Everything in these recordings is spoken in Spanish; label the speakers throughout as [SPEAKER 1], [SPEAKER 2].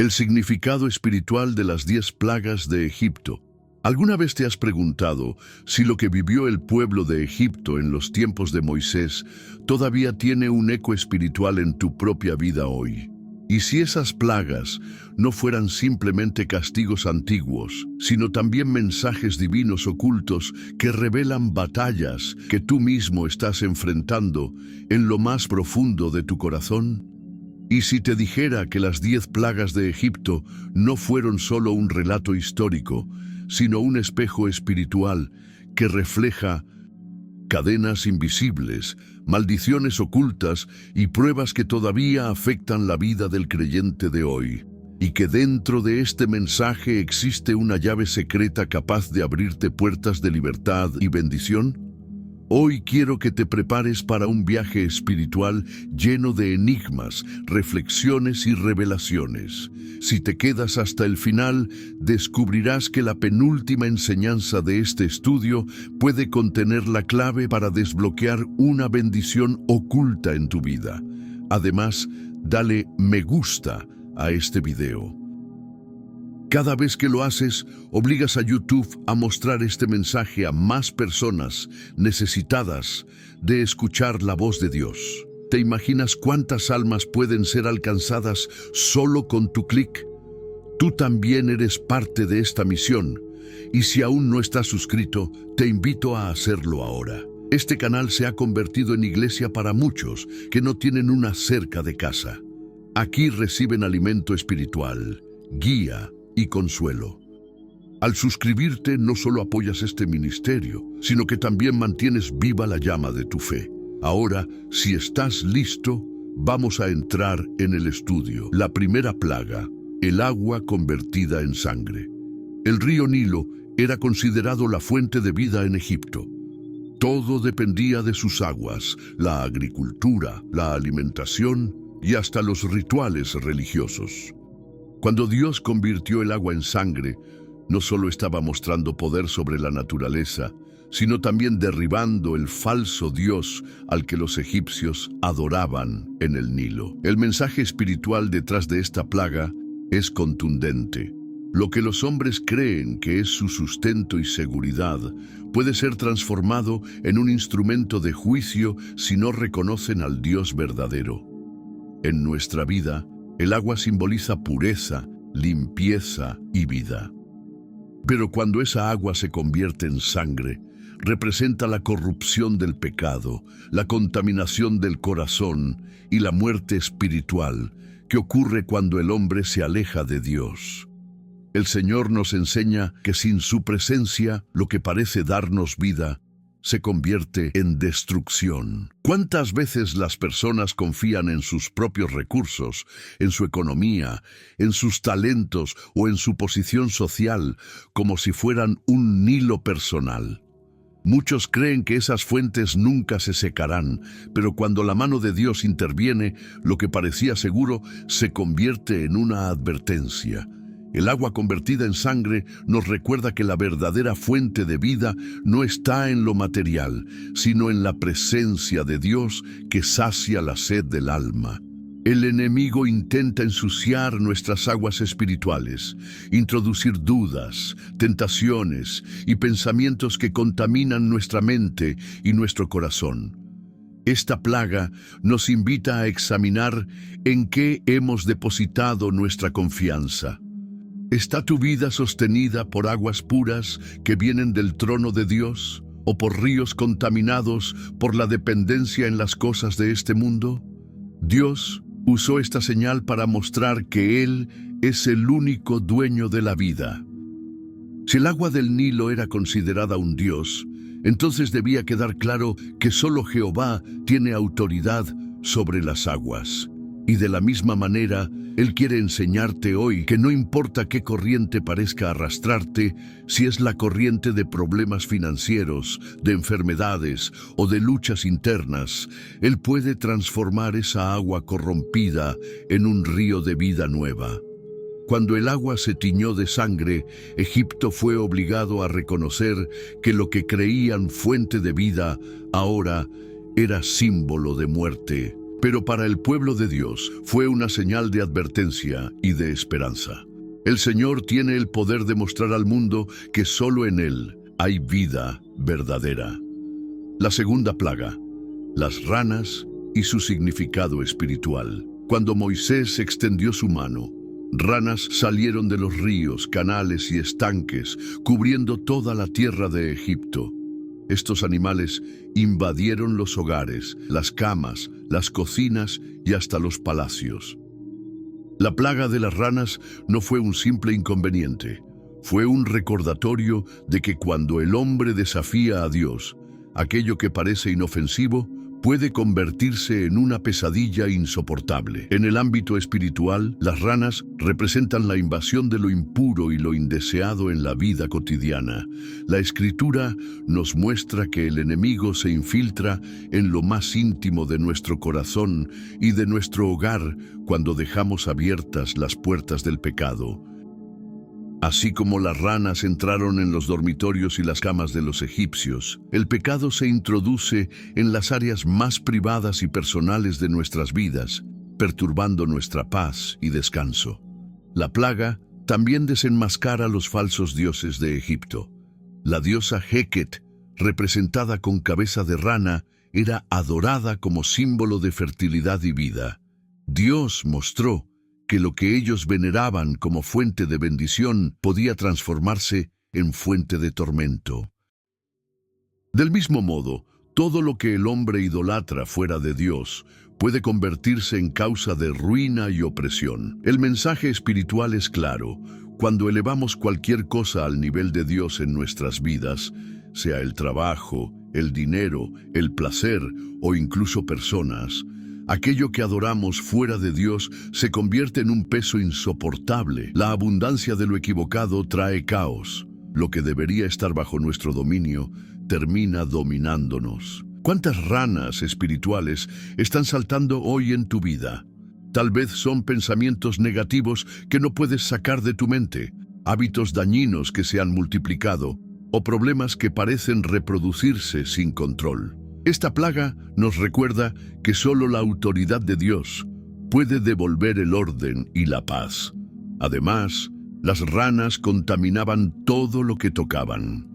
[SPEAKER 1] El significado espiritual de las 10 plagas de Egipto. ¿Alguna vez te has preguntado si lo que vivió el pueblo de Egipto en los tiempos de Moisés todavía tiene un eco espiritual en tu propia vida hoy? Y si esas plagas no fueran simplemente castigos antiguos, sino también mensajes divinos ocultos que revelan batallas que tú mismo estás enfrentando en lo más profundo de tu corazón. Y si te dijera que las 10 plagas de Egipto no fueron solo un relato histórico, sino un espejo espiritual que refleja cadenas invisibles, maldiciones ocultas y pruebas que todavía afectan la vida del creyente de hoy, y que dentro de este mensaje existe una llave secreta capaz de abrirte puertas de libertad y bendición? Hoy quiero que te prepares para un viaje espiritual lleno de enigmas, reflexiones y revelaciones. Si te quedas hasta el final, descubrirás que la penúltima enseñanza de este estudio puede contener la clave para desbloquear una bendición oculta en tu vida. Además, dale me gusta a este video. Cada vez que lo haces, obligas a YouTube a mostrar este mensaje a más personas necesitadas de escuchar la voz de Dios. ¿Te imaginas cuántas almas pueden ser alcanzadas solo con tu clic? Tú también eres parte de esta misión, y si aún no estás suscrito, te invito a hacerlo ahora. Este canal se ha convertido en iglesia para muchos que no tienen una cerca de casa. Aquí reciben alimento espiritual, guía y consuelo. Al suscribirte no solo apoyas este ministerio, sino que también mantienes viva la llama de tu fe. Ahora, si estás listo, vamos a entrar en el estudio. La primera plaga, el agua convertida en sangre. El río Nilo era considerado la fuente de vida en Egipto. Todo dependía de sus aguas, la agricultura, la alimentación y hasta los rituales religiosos. Cuando Dios convirtió el agua en sangre, no solo estaba mostrando poder sobre la naturaleza, sino también derribando el falso Dios al que los egipcios adoraban en el Nilo. El mensaje espiritual detrás de esta plaga es contundente. Lo que los hombres creen que es su sustento y seguridad puede ser transformado en un instrumento de juicio si no reconocen al Dios verdadero. En nuestra vida, el agua simboliza pureza, limpieza y vida. Pero cuando esa agua se convierte en sangre, representa la corrupción del pecado, la contaminación del corazón y la muerte espiritual que ocurre cuando el hombre se aleja de Dios. El Señor nos enseña que sin su presencia, lo que parece darnos vida, se convierte en destrucción. ¿Cuántas veces las personas confían en sus propios recursos, en su economía, en sus talentos o en su posición social, como si fueran un Nilo personal? Muchos creen que esas fuentes nunca se secarán, pero cuando la mano de Dios interviene, lo que parecía seguro se convierte en una advertencia. El agua convertida en sangre nos recuerda que la verdadera fuente de vida no está en lo material, sino en la presencia de Dios que sacia la sed del alma. El enemigo intenta ensuciar nuestras aguas espirituales, introducir dudas, tentaciones y pensamientos que contaminan nuestra mente y nuestro corazón. Esta plaga nos invita a examinar en qué hemos depositado nuestra confianza. ¿Está tu vida sostenida por aguas puras que vienen del trono de Dios o por ríos contaminados por la dependencia en las cosas de este mundo? Dios usó esta señal para mostrar que Él es el único dueño de la vida. Si el agua del Nilo era considerada un dios, entonces debía quedar claro que solo Jehová tiene autoridad sobre las aguas. Y de la misma manera, Él quiere enseñarte hoy que no importa qué corriente parezca arrastrarte, si es la corriente de problemas financieros, de enfermedades o de luchas internas, Él puede transformar esa agua corrompida en un río de vida nueva. Cuando el agua se tiñó de sangre, Egipto fue obligado a reconocer que lo que creían fuente de vida ahora era símbolo de muerte. pero para el pueblo de Dios fue una señal de advertencia y de esperanza. El Señor tiene el poder de mostrar al mundo que solo en Él hay vida verdadera. La segunda plaga, las ranas y su significado espiritual. Cuando Moisés extendió su mano, ranas salieron de los ríos, canales y estanques, cubriendo toda la tierra de Egipto. Estos animales invadieron los hogares, las camas, las cocinas y hasta los palacios. La plaga de las ranas no fue un simple inconveniente, fue un recordatorio de que cuando el hombre desafía a Dios, aquello que parece inofensivo puede convertirse en una pesadilla insoportable. En el ámbito espiritual, las ranas representan la invasión de lo impuro y lo indeseado en la vida cotidiana. La Escritura nos muestra que el enemigo se infiltra en lo más íntimo de nuestro corazón y de nuestro hogar cuando dejamos abiertas las puertas del pecado. Así como las ranas entraron en los dormitorios y las camas de los egipcios, el pecado se introduce en las áreas más privadas y personales de nuestras vidas, perturbando nuestra paz y descanso. La plaga también desenmascara los falsos dioses de Egipto. La diosa Heket, representada con cabeza de rana, era adorada como símbolo de fertilidad y vida. Dios mostró que lo que ellos veneraban como fuente de bendición podía transformarse en fuente de tormento. Del mismo modo, todo lo que el hombre idolatra fuera de Dios puede convertirse en causa de ruina y opresión. El mensaje espiritual es claro: cuando elevamos cualquier cosa al nivel de Dios en nuestras vidas, sea el trabajo, el dinero, el placer o incluso personas, aquello que adoramos fuera de Dios se convierte en un peso insoportable. La abundancia de lo equivocado trae caos. Lo que debería estar bajo nuestro dominio termina dominándonos. ¿Cuántas ranas espirituales están saltando hoy en tu vida? Tal vez son pensamientos negativos que no puedes sacar de tu mente, hábitos dañinos que se han multiplicado o problemas que parecen reproducirse sin control. Esta plaga nos recuerda que solo la autoridad de Dios puede devolver el orden y la paz. Además, las ranas contaminaban todo lo que tocaban.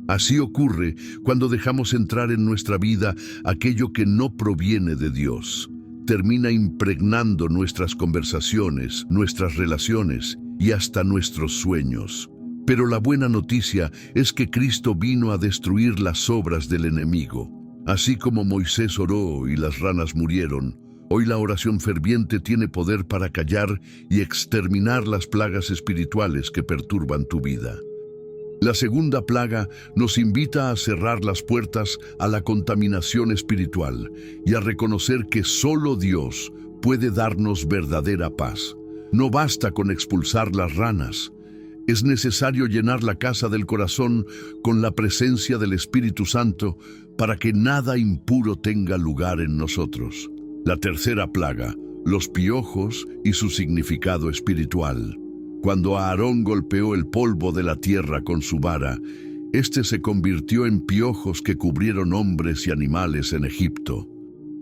[SPEAKER 1] Así ocurre cuando dejamos entrar en nuestra vida aquello que no proviene de Dios. Termina impregnando nuestras conversaciones, nuestras relaciones y hasta nuestros sueños. Pero la buena noticia es que Cristo vino a destruir las obras del enemigo. Así como Moisés oró y las ranas murieron, hoy la oración ferviente tiene poder para callar y exterminar las plagas espirituales que perturban tu vida. La segunda plaga nos invita a cerrar las puertas a la contaminación espiritual y a reconocer que solo Dios puede darnos verdadera paz. No basta con expulsar las ranas. Es necesario llenar la casa del corazón con la presencia del Espíritu Santo para que nada impuro tenga lugar en nosotros. La tercera plaga, los piojos y su significado espiritual. Cuando Aarón golpeó el polvo de la tierra con su vara, este se convirtió en piojos que cubrieron hombres y animales en Egipto.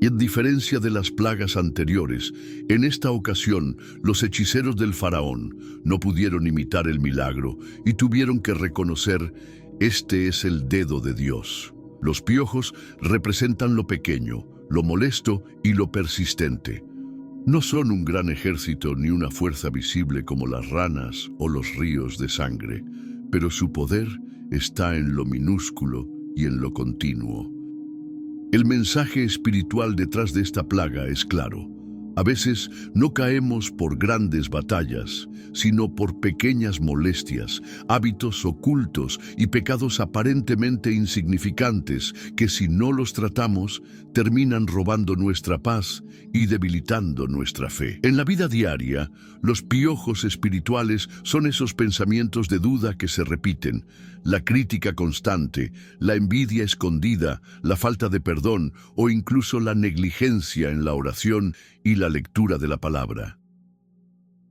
[SPEAKER 1] Y en diferencia de las plagas anteriores, en esta ocasión los hechiceros del faraón no pudieron imitar el milagro y tuvieron que reconocer: este es el dedo de Dios. Los piojos representan lo pequeño, lo molesto y lo persistente. No son un gran ejército ni una fuerza visible como las ranas o los ríos de sangre, pero su poder está en lo minúsculo y en lo continuo. El mensaje espiritual detrás de esta plaga es claro. A veces no caemos por grandes batallas, sino por pequeñas molestias, hábitos ocultos y pecados aparentemente insignificantes que, si no los tratamos, terminan robando nuestra paz y debilitando nuestra fe. En la vida diaria, los piojos espirituales son esos pensamientos de duda que se repiten, la crítica constante, la envidia escondida, la falta de perdón o incluso la negligencia en la oración y la lectura de la palabra.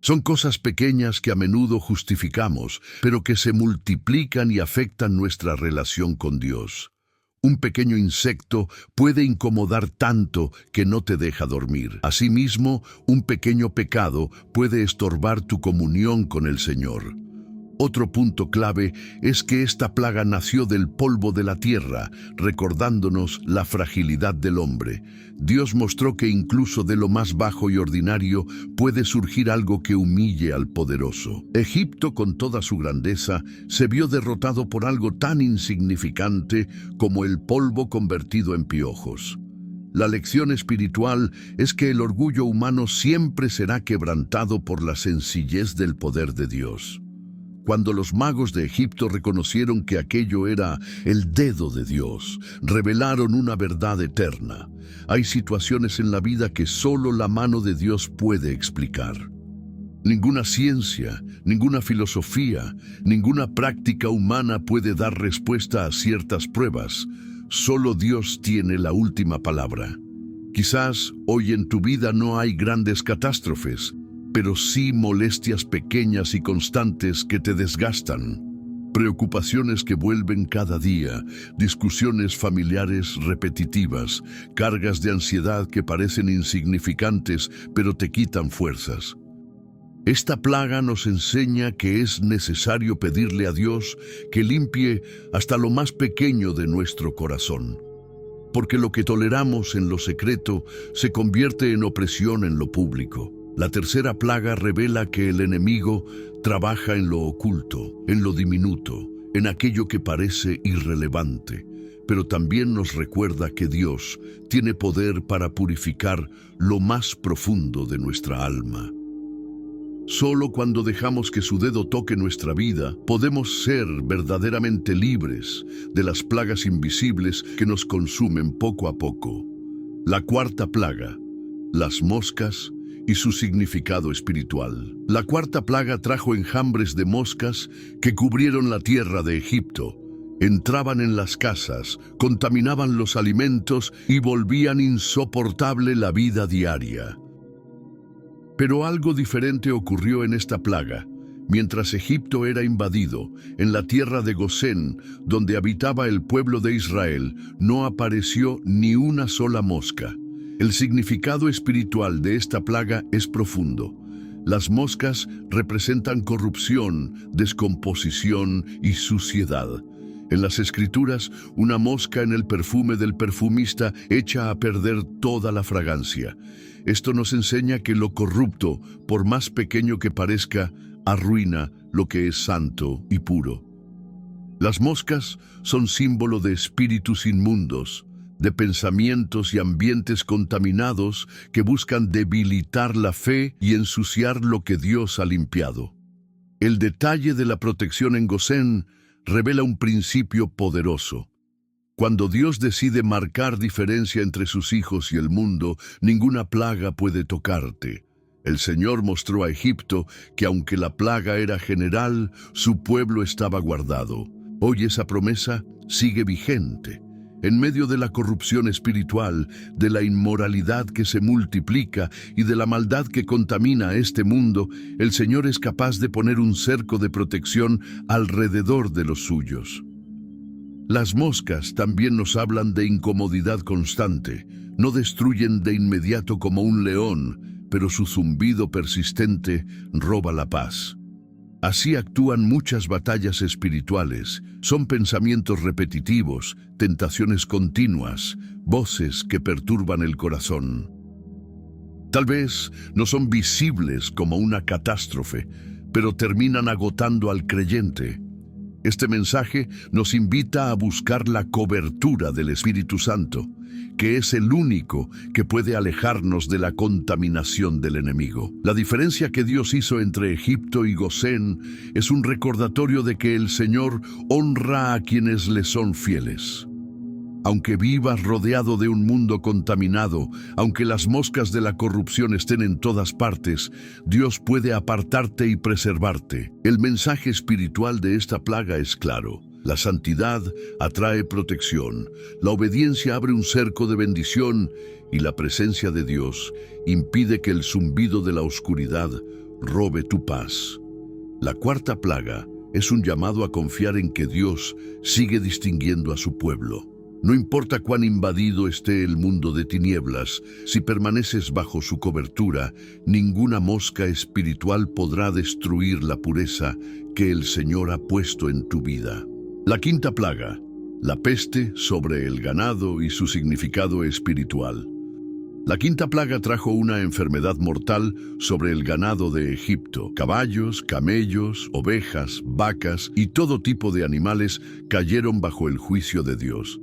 [SPEAKER 1] Son cosas pequeñas que a menudo justificamos, pero que se multiplican y afectan nuestra relación con Dios. Un pequeño insecto puede incomodar tanto que no te deja dormir. Asimismo, un pequeño pecado puede estorbar tu comunión con el Señor. Otro punto clave es que esta plaga nació del polvo de la tierra, recordándonos la fragilidad del hombre. Dios mostró que incluso de lo más bajo y ordinario puede surgir algo que humille al poderoso. Egipto, con toda su grandeza, se vio derrotado por algo tan insignificante como el polvo convertido en piojos. La lección espiritual es que el orgullo humano siempre será quebrantado por la sencillez del poder de Dios. Cuando los magos de Egipto reconocieron que aquello era el dedo de Dios, revelaron una verdad eterna. Hay situaciones en la vida que solo la mano de Dios puede explicar. Ninguna ciencia, ninguna filosofía, ninguna práctica humana puede dar respuesta a ciertas pruebas. Solo Dios tiene la última palabra. Quizás hoy en tu vida no hay grandes catástrofes, pero sí molestias pequeñas y constantes que te desgastan, preocupaciones que vuelven cada día, discusiones familiares repetitivas, cargas de ansiedad que parecen insignificantes pero te quitan fuerzas. Esta plaga nos enseña que es necesario pedirle a Dios que limpie hasta lo más pequeño de nuestro corazón, porque lo que toleramos en lo secreto se convierte en opresión en lo público. La tercera plaga revela que el enemigo trabaja en lo oculto, en lo diminuto, en aquello que parece irrelevante, pero también nos recuerda que Dios tiene poder para purificar lo más profundo de nuestra alma. Solo cuando dejamos que su dedo toque nuestra vida, podemos ser verdaderamente libres de las plagas invisibles que nos consumen poco a poco. La cuarta plaga, las moscas y su significado espiritual. La cuarta plaga trajo enjambres de moscas que cubrieron la tierra de Egipto. Entraban en las casas, contaminaban los alimentos y volvían insoportable la vida diaria. Pero algo diferente ocurrió en esta plaga. Mientras Egipto era invadido, en la tierra de Gosén, donde habitaba el pueblo de Israel, no apareció ni una sola mosca. El significado espiritual de esta plaga es profundo. Las moscas representan corrupción, descomposición y suciedad. En las Escrituras, una mosca en el perfume del perfumista echa a perder toda la fragancia. Esto nos enseña que lo corrupto, por más pequeño que parezca, arruina lo que es santo y puro. Las moscas son símbolo de espíritus inmundos, de pensamientos y ambientes contaminados que buscan debilitar la fe y ensuciar lo que Dios ha limpiado. El detalle de la protección en Gosén revela un principio poderoso. Cuando Dios decide marcar diferencia entre sus hijos y el mundo, ninguna plaga puede tocarte. El Señor mostró a Egipto que aunque la plaga era general, su pueblo estaba guardado. Hoy esa promesa sigue vigente. En medio de la corrupción espiritual, de la inmoralidad que se multiplica y de la maldad que contamina este mundo, el Señor es capaz de poner un cerco de protección alrededor de los suyos. Las moscas también nos hablan de incomodidad constante. No destruyen de inmediato como un león, pero su zumbido persistente roba la paz. Así actúan muchas batallas espirituales. Son pensamientos repetitivos, tentaciones continuas, voces que perturban el corazón. Tal vez no son visibles como una catástrofe, pero terminan agotando al creyente. Este mensaje nos invita a buscar la cobertura del Espíritu Santo, que es el único que puede alejarnos de la contaminación del enemigo. La diferencia que Dios hizo entre Egipto y Gosén es un recordatorio de que el Señor honra a quienes le son fieles. Aunque vivas rodeado de un mundo contaminado, aunque las moscas de la corrupción estén en todas partes, Dios puede apartarte y preservarte. El mensaje espiritual de esta plaga es claro. La santidad atrae protección, la obediencia abre un cerco de bendición y la presencia de Dios impide que el zumbido de la oscuridad robe tu paz. La cuarta plaga es un llamado a confiar en que Dios sigue distinguiendo a su pueblo. No importa cuán invadido esté el mundo de tinieblas, si permaneces bajo su cobertura, ninguna mosca espiritual podrá destruir la pureza que el Señor ha puesto en tu vida. La quinta plaga, la peste sobre el ganado y su significado espiritual. La quinta plaga trajo una enfermedad mortal sobre el ganado de Egipto. Caballos, camellos, ovejas, vacas y todo tipo de animales cayeron bajo el juicio de Dios.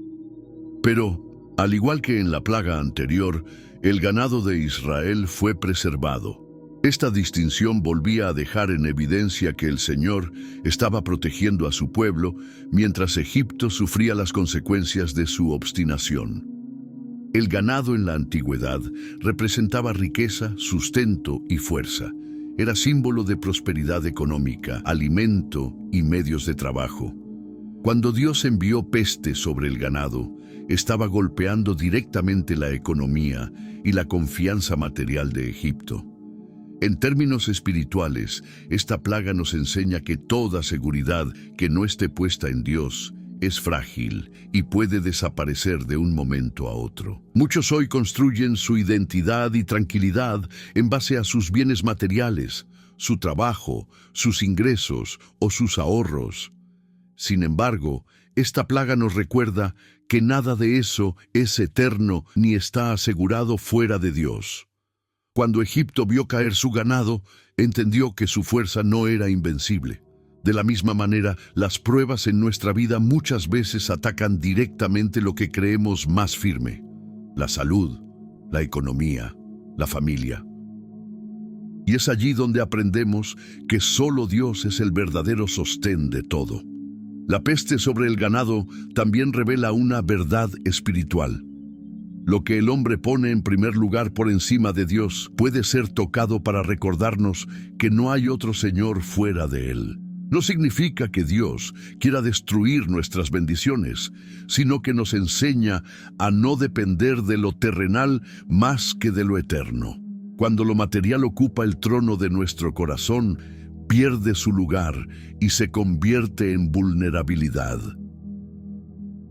[SPEAKER 1] Pero, al igual que en la plaga anterior, el ganado de Israel fue preservado. Esta distinción volvía a dejar en evidencia que el Señor estaba protegiendo a su pueblo mientras Egipto sufría las consecuencias de su obstinación. El ganado en la antigüedad representaba riqueza, sustento y fuerza. Era símbolo de prosperidad económica, alimento y medios de trabajo. Cuando Dios envió peste sobre el ganado, estaba golpeando directamente la economía y la confianza material de Egipto. En términos espirituales, esta plaga nos enseña que toda seguridad que no esté puesta en Dios es frágil y puede desaparecer de un momento a otro. Muchos hoy construyen su identidad y tranquilidad en base a sus bienes materiales, su trabajo, sus ingresos o sus ahorros. Sin embargo, esta plaga nos recuerda que nada de eso es eterno ni está asegurado fuera de Dios. Cuando Egipto vio caer su ganado, entendió que su fuerza no era invencible. De la misma manera, las pruebas en nuestra vida muchas veces atacan directamente lo que creemos más firme: la salud, la economía, la familia. Y es allí donde aprendemos que solo Dios es el verdadero sostén de todo. La peste sobre el ganado también revela una verdad espiritual. Lo que el hombre pone en primer lugar por encima de Dios puede ser tocado para recordarnos que no hay otro Señor fuera de Él. No significa que Dios quiera destruir nuestras bendiciones, sino que nos enseña a no depender de lo terrenal más que de lo eterno. Cuando lo material ocupa el trono de nuestro corazón, pierde su lugar y se convierte en vulnerabilidad.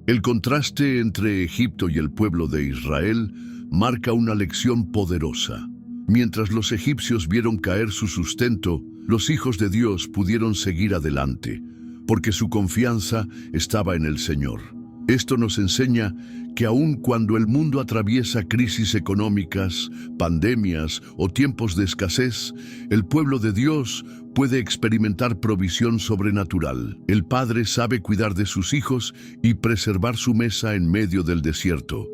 [SPEAKER 1] El contraste entre Egipto y el pueblo de Israel marca una lección poderosa. Mientras los egipcios vieron caer su sustento, los hijos de Dios pudieron seguir adelante, porque su confianza estaba en el Señor. Esto nos enseña que aun cuando el mundo atraviesa crisis económicas, pandemias o tiempos de escasez, el pueblo de Dios puede experimentar provisión sobrenatural. El Padre sabe cuidar de sus hijos y preservar su mesa en medio del desierto.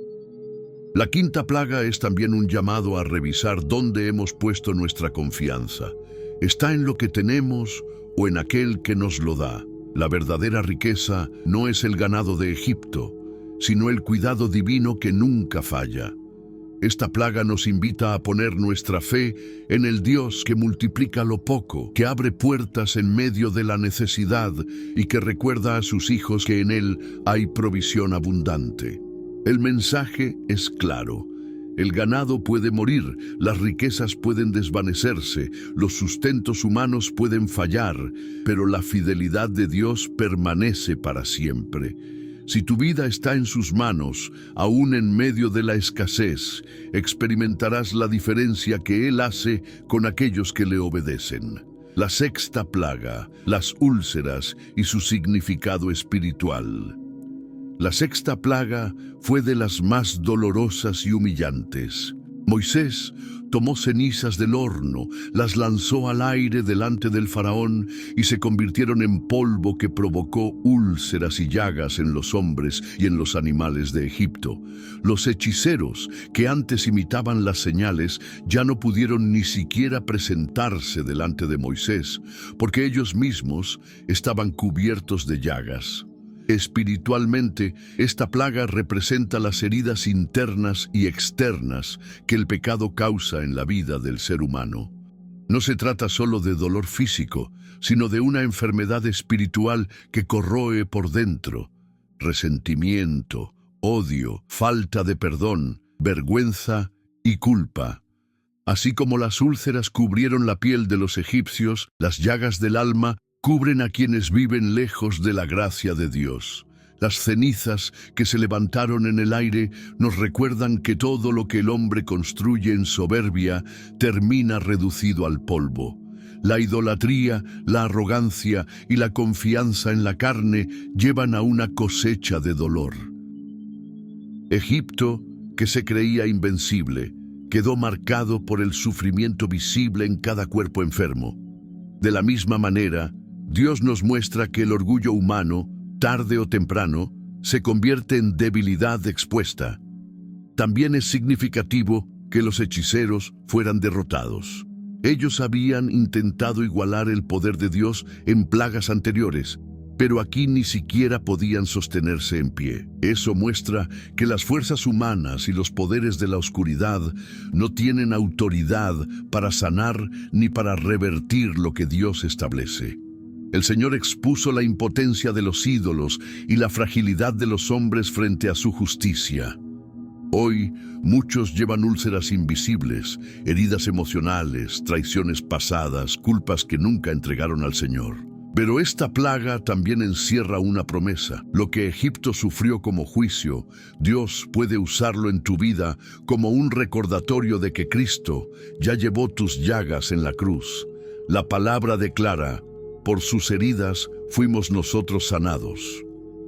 [SPEAKER 1] La quinta plaga es también un llamado a revisar dónde hemos puesto nuestra confianza. ¿Está en lo que tenemos o en aquel que nos lo da? La verdadera riqueza no es el ganado de Egipto, sino el cuidado divino que nunca falla. Esta plaga nos invita a poner nuestra fe en el Dios que multiplica lo poco, que abre puertas en medio de la necesidad y que recuerda a sus hijos que en Él hay provisión abundante. El mensaje es claro. El ganado puede morir, las riquezas pueden desvanecerse, los sustentos humanos pueden fallar, pero la fidelidad de Dios permanece para siempre. Si tu vida está en sus manos, aún en medio de la escasez, experimentarás la diferencia que Él hace con aquellos que le obedecen. La sexta plaga, las úlceras y su significado espiritual. La sexta plaga fue de las más dolorosas y humillantes. Moisés tomó cenizas del horno, las lanzó al aire delante del faraón y se convirtieron en polvo que provocó úlceras y llagas en los hombres y en los animales de Egipto. Los hechiceros, que antes imitaban las señales, ya no pudieron ni siquiera presentarse delante de Moisés, porque ellos mismos estaban cubiertos de llagas. Espiritualmente, esta plaga representa las heridas internas y externas que el pecado causa en la vida del ser humano. No se trata solo de dolor físico, sino de una enfermedad espiritual que corroe por dentro: resentimiento, odio, falta de perdón, vergüenza y culpa. Así como las úlceras cubrieron la piel de los egipcios, las llagas del alma cubren a quienes viven lejos de la gracia de Dios. Las cenizas que se levantaron en el aire nos recuerdan que todo lo que el hombre construye en soberbia termina reducido al polvo. La idolatría, la arrogancia y la confianza en la carne llevan a una cosecha de dolor. Egipto, que se creía invencible, quedó marcado por el sufrimiento visible en cada cuerpo enfermo. De la misma manera, Dios nos muestra que el orgullo humano, tarde o temprano, se convierte en debilidad expuesta. También es significativo que los hechiceros fueran derrotados. Ellos habían intentado igualar el poder de Dios en plagas anteriores, pero aquí ni siquiera podían sostenerse en pie. Eso muestra que las fuerzas humanas y los poderes de la oscuridad no tienen autoridad para sanar ni para revertir lo que Dios establece. El Señor expuso la impotencia de los ídolos y la fragilidad de los hombres frente a su justicia. Hoy, muchos llevan úlceras invisibles, heridas emocionales, traiciones pasadas, culpas que nunca entregaron al Señor. Pero esta plaga también encierra una promesa. Lo que Egipto sufrió como juicio, Dios puede usarlo en tu vida como un recordatorio de que Cristo ya llevó tus llagas en la cruz. La palabra declara: por sus heridas fuimos nosotros sanados.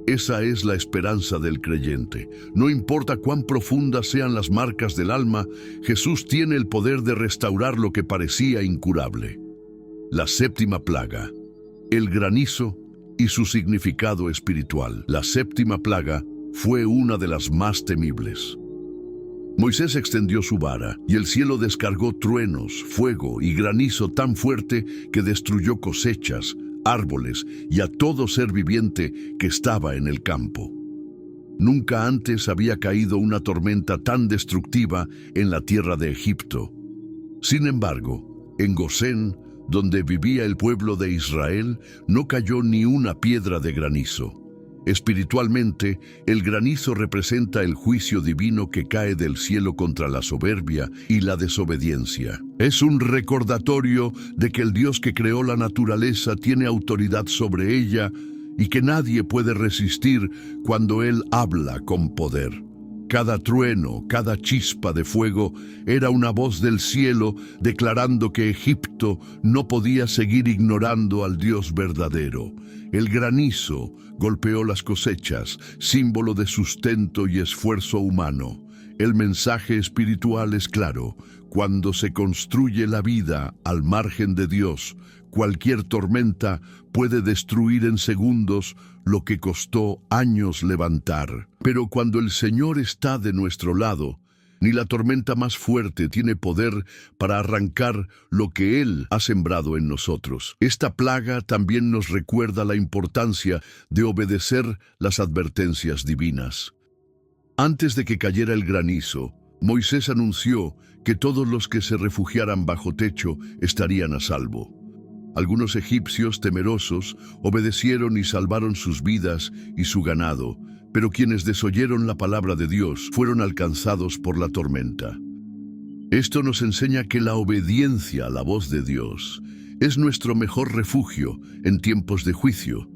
[SPEAKER 1] Esa es la esperanza del creyente. No importa cuán profundas sean las marcas del alma, Jesús tiene el poder de restaurar lo que parecía incurable. La séptima plaga, el granizo y su significado espiritual. La séptima plaga fue una de las más temibles. Moisés extendió su vara y el cielo descargó truenos, fuego y granizo tan fuerte que destruyó cosechas, árboles y a todo ser viviente que estaba en el campo. Nunca antes había caído una tormenta tan destructiva en la tierra de Egipto. Sin embargo, en Gosén, donde vivía el pueblo de Israel, no cayó ni una piedra de granizo. Espiritualmente, el granizo representa el juicio divino que cae del cielo contra la soberbia y la desobediencia. Es un recordatorio de que el Dios que creó la naturaleza tiene autoridad sobre ella y que nadie puede resistir cuando Él habla con poder. Cada trueno, cada chispa de fuego era una voz del cielo declarando que Egipto no podía seguir ignorando al Dios verdadero. El granizo golpeó las cosechas, símbolo de sustento y esfuerzo humano. El mensaje espiritual es claro: cuando se construye la vida al margen de Dios, cualquier tormenta puede destruir en segundos lo que costó años levantar. Pero cuando el Señor está de nuestro lado, ni la tormenta más fuerte tiene poder para arrancar lo que Él ha sembrado en nosotros. Esta plaga también nos recuerda la importancia de obedecer las advertencias divinas. Antes de que cayera el granizo, Moisés anunció que todos los que se refugiaran bajo techo estarían a salvo. Algunos egipcios temerosos obedecieron y salvaron sus vidas y su ganado, pero quienes desoyeron la palabra de Dios fueron alcanzados por la tormenta. Esto nos enseña que la obediencia a la voz de Dios es nuestro mejor refugio en tiempos de juicio.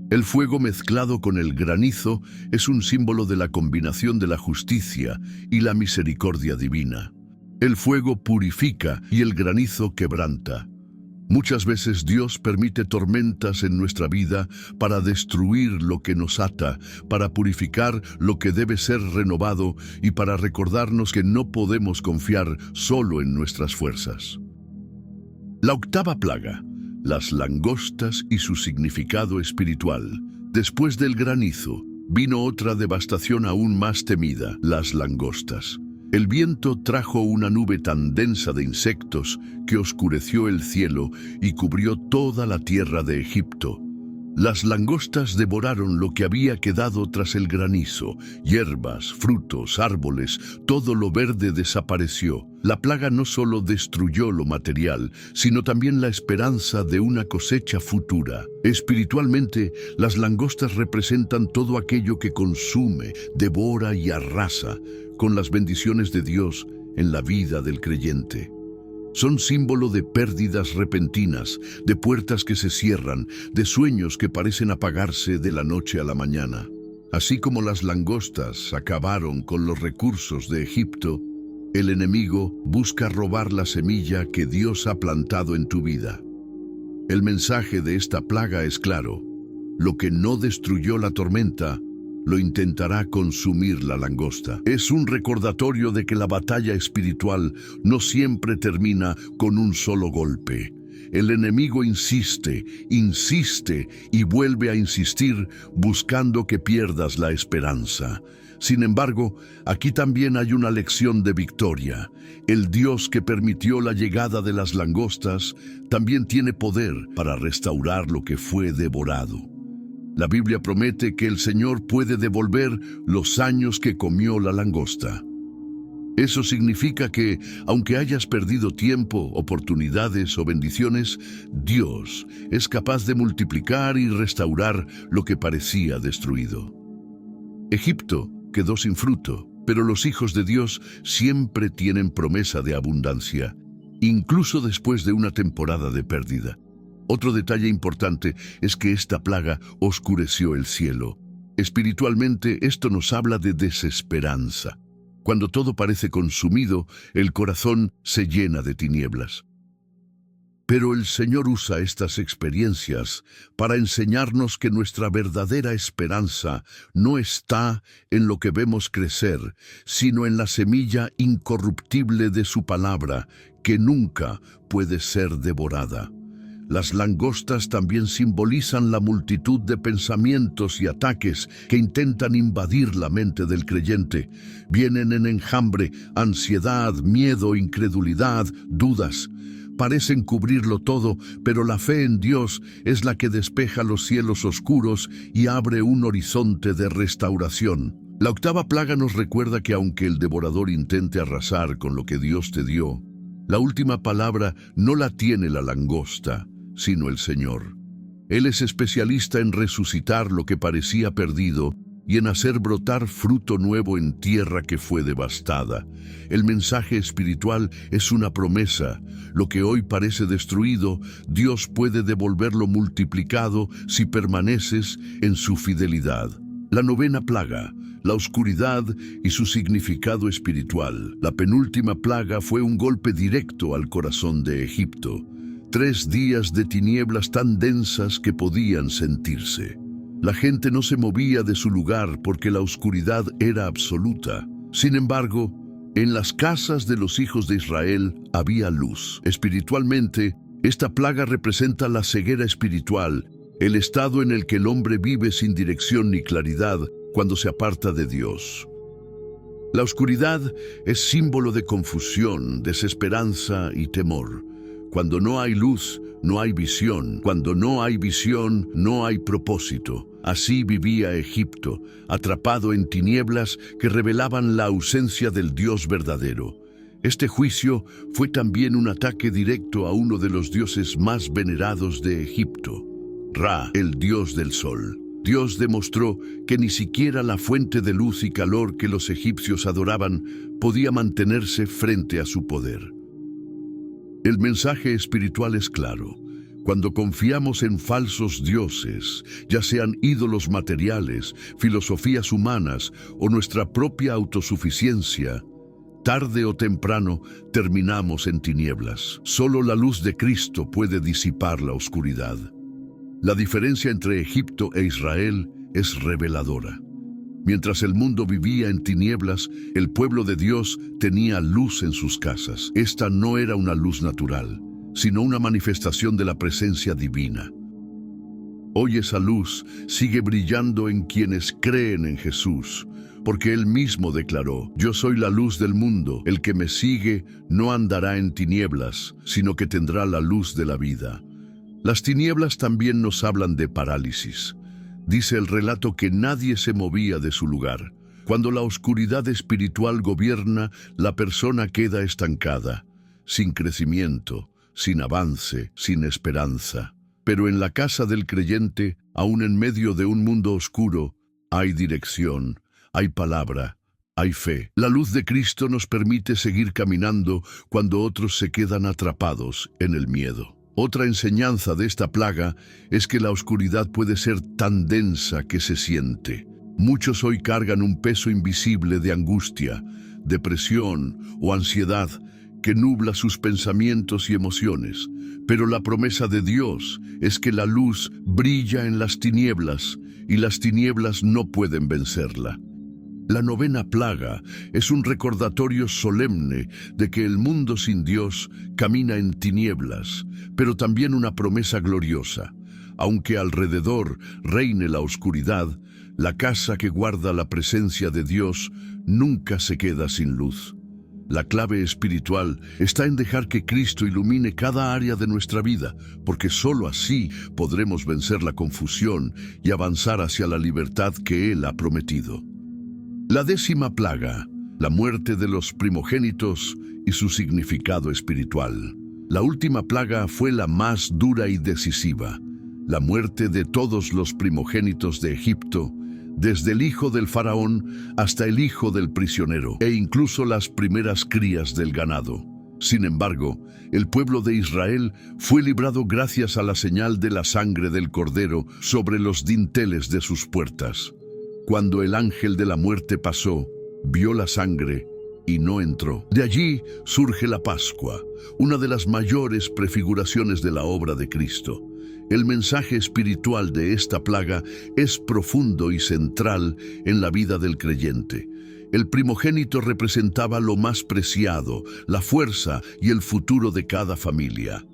[SPEAKER 1] El fuego mezclado con el granizo es un símbolo de la combinación de la justicia y la misericordia divina. El fuego purifica y el granizo quebranta. Muchas veces Dios permite tormentas en nuestra vida para destruir lo que nos ata, para purificar lo que debe ser renovado y para recordarnos que no podemos confiar solo en nuestras fuerzas. La octava plaga, las langostas y su significado espiritual. Después del granizo, vino otra devastación aún más temida: las langostas. El viento trajo una nube tan densa de insectos que oscureció el cielo y cubrió toda la tierra de Egipto. Las langostas devoraron lo que había quedado tras el granizo: hierbas, frutos, árboles, todo lo verde desapareció. La plaga no solo destruyó lo material, sino también la esperanza de una cosecha futura. Espiritualmente, las langostas representan todo aquello que consume, devora y arrasa, con las bendiciones de Dios en la vida del creyente. Son símbolo de pérdidas repentinas, de puertas que se cierran, de sueños que parecen apagarse de la noche a la mañana. Así como las langostas acabaron con los recursos de Egipto, el enemigo busca robar la semilla que Dios ha plantado en tu vida. El mensaje de esta plaga es claro: lo que no destruyó la tormenta, lo intentará consumir la langosta. Es un recordatorio de que la batalla espiritual no siempre termina con un solo golpe. El enemigo insiste, insiste y vuelve a insistir buscando que pierdas la esperanza. Sin embargo, aquí también hay una lección de victoria. El Dios que permitió la llegada de las langostas también tiene poder para restaurar lo que fue devorado. La Biblia promete que el Señor puede devolver los años que comió la langosta. Eso significa que, aunque hayas perdido tiempo, oportunidades o bendiciones, Dios es capaz de multiplicar y restaurar lo que parecía destruido. Egipto quedó sin fruto, pero los hijos de Dios siempre tienen promesa de abundancia, incluso después de una temporada de pérdida. Otro detalle importante es que esta plaga oscureció el cielo. Espiritualmente, esto nos habla de desesperanza. Cuando todo parece consumido, el corazón se llena de tinieblas. Pero el Señor usa estas experiencias para enseñarnos que nuestra verdadera esperanza no está en lo que vemos crecer, sino en la semilla incorruptible de su palabra, que nunca puede ser devorada. Las langostas también simbolizan la multitud de pensamientos y ataques que intentan invadir la mente del creyente. Vienen en enjambre, ansiedad, miedo, incredulidad, dudas. Parecen cubrirlo todo, pero la fe en Dios es la que despeja los cielos oscuros y abre un horizonte de restauración. La octava plaga nos recuerda que aunque el devorador intente arrasar con lo que Dios te dio, la última palabra no la tiene la langosta, sino el Señor. Él es especialista en resucitar lo que parecía perdido y en hacer brotar fruto nuevo en tierra que fue devastada. El mensaje espiritual es una promesa. Lo que hoy parece destruido, Dios puede devolverlo multiplicado si permaneces en su fidelidad. La novena plaga, la oscuridad y su significado espiritual. La penúltima plaga fue un golpe directo al corazón de Egipto. 3 días de tinieblas tan densas que podían sentirse. La gente no se movía de su lugar porque la oscuridad era absoluta. Sin embargo, en las casas de los hijos de Israel había luz. Espiritualmente, esta plaga representa la ceguera espiritual, el estado en el que el hombre vive sin dirección ni claridad cuando se aparta de Dios. La oscuridad es símbolo de confusión, desesperanza y temor. Cuando no hay luz, no hay visión. Cuando no hay visión, no hay propósito. Así vivía Egipto, atrapado en tinieblas que revelaban la ausencia del Dios verdadero. Este juicio fue también un ataque directo a uno de los dioses más venerados de Egipto, Ra, el dios del sol. Dios demostró que ni siquiera la fuente de luz y calor que los egipcios adoraban podía mantenerse frente a su poder. El mensaje espiritual es claro. Cuando confiamos en falsos dioses, ya sean ídolos materiales, filosofías humanas o nuestra propia autosuficiencia, tarde o temprano terminamos en tinieblas. Solo la luz de Cristo puede disipar la oscuridad. La diferencia entre Egipto e Israel es reveladora. Mientras el mundo vivía en tinieblas, el pueblo de Dios tenía luz en sus casas. Esta no era una luz natural, sino una manifestación de la presencia divina. Hoy esa luz sigue brillando en quienes creen en Jesús, porque Él mismo declaró: «Yo soy la luz del mundo, el que me sigue no andará en tinieblas, sino que tendrá la luz de la vida». Las tinieblas también nos hablan de parálisis. Dice el relato que nadie se movía de su lugar. Cuando la oscuridad espiritual gobierna, la persona queda estancada, sin crecimiento, sin avance, sin esperanza. Pero en la casa del creyente, aún en medio de un mundo oscuro, hay dirección, hay palabra, hay fe. La luz de Cristo nos permite seguir caminando cuando otros se quedan atrapados en el miedo. Otra enseñanza de esta plaga es que la oscuridad puede ser tan densa que se siente. Muchos hoy cargan un peso invisible de angustia, depresión o ansiedad que nubla sus pensamientos y emociones. Pero la promesa de Dios es que la luz brilla en las tinieblas y las tinieblas no pueden vencerla. La novena plaga es un recordatorio solemne de que el mundo sin Dios camina en tinieblas, pero también una promesa gloriosa. Aunque alrededor reine la oscuridad, la casa que guarda la presencia de Dios nunca se queda sin luz. La clave espiritual está en dejar que Cristo ilumine cada área de nuestra vida, porque sólo así podremos vencer la confusión y avanzar hacia la libertad que Él ha prometido. La 10ª plaga, la muerte de los primogénitos y su significado espiritual. La última plaga fue la más dura y decisiva, la muerte de todos los primogénitos de Egipto, desde el hijo del faraón hasta el hijo del prisionero, e incluso las primeras crías del ganado. Sin embargo, el pueblo de Israel fue librado gracias a la señal de la sangre del cordero sobre los dinteles de sus puertas. Cuando el ángel de la muerte pasó, vio la sangre y no entró. De allí surge la Pascua, una de las mayores prefiguraciones de la obra de Cristo. El mensaje espiritual de esta plaga es profundo y central en la vida del creyente. El primogénito representaba lo más preciado, la fuerza y el futuro de cada familia.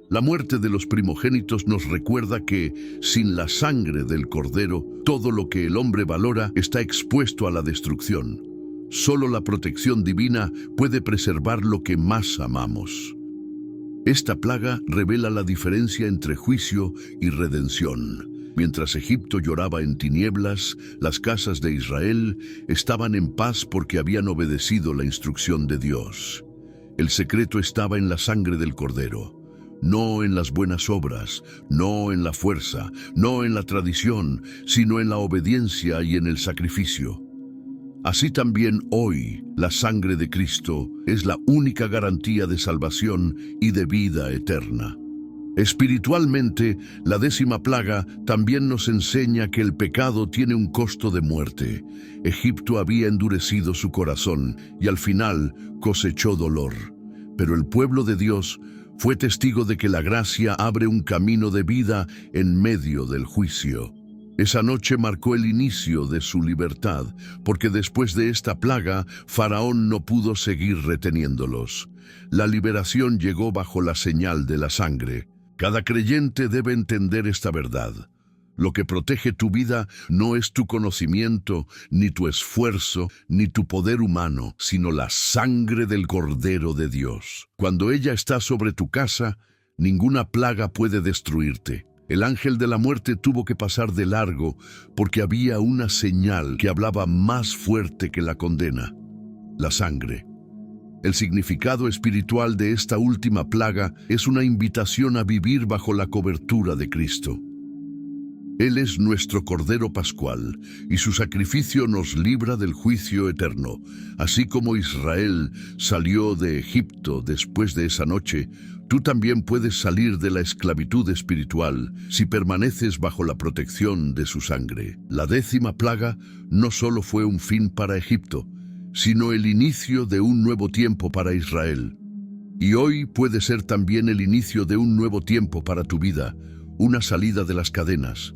[SPEAKER 1] La muerte de los primogénitos nos recuerda que, sin la sangre del cordero, todo lo que el hombre valora está expuesto a la destrucción. Solo la protección divina puede preservar lo que más amamos. Esta plaga revela la diferencia entre juicio y redención. Mientras Egipto lloraba en tinieblas, las casas de Israel estaban en paz porque habían obedecido la instrucción de Dios. El secreto estaba en la sangre del cordero. No en las buenas obras, no en la fuerza, no en la tradición, sino en la obediencia y en el sacrificio. Así también hoy, la sangre de Cristo es la única garantía de salvación y de vida eterna. Espiritualmente, la 10ª plaga también nos enseña que el pecado tiene un costo de muerte. Egipto había endurecido su corazón y al final cosechó dolor. Pero el pueblo de Dios fue testigo de que la gracia abre un camino de vida en medio del juicio. Esa noche marcó el inicio de su libertad, porque después de esta plaga, Faraón no pudo seguir reteniéndolos. La liberación llegó bajo la señal de la sangre. Cada creyente debe entender esta verdad. Lo que protege tu vida no es tu conocimiento, ni tu esfuerzo, ni tu poder humano, sino la sangre del Cordero de Dios. Cuando ella está sobre tu casa, ninguna plaga puede destruirte. El ángel de la muerte tuvo que pasar de largo porque había una señal que hablaba más fuerte que la condena: la sangre. El significado espiritual de esta última plaga es una invitación a vivir bajo la cobertura de Cristo. Él es nuestro Cordero Pascual, y su sacrificio nos libra del juicio eterno. Así como Israel salió de Egipto después de esa noche, tú también puedes salir de la esclavitud espiritual si permaneces bajo la protección de su sangre. La 10ª plaga no solo fue un fin para Egipto, sino el inicio de un nuevo tiempo para Israel. Y hoy puede ser también el inicio de un nuevo tiempo para tu vida, una salida de las cadenas,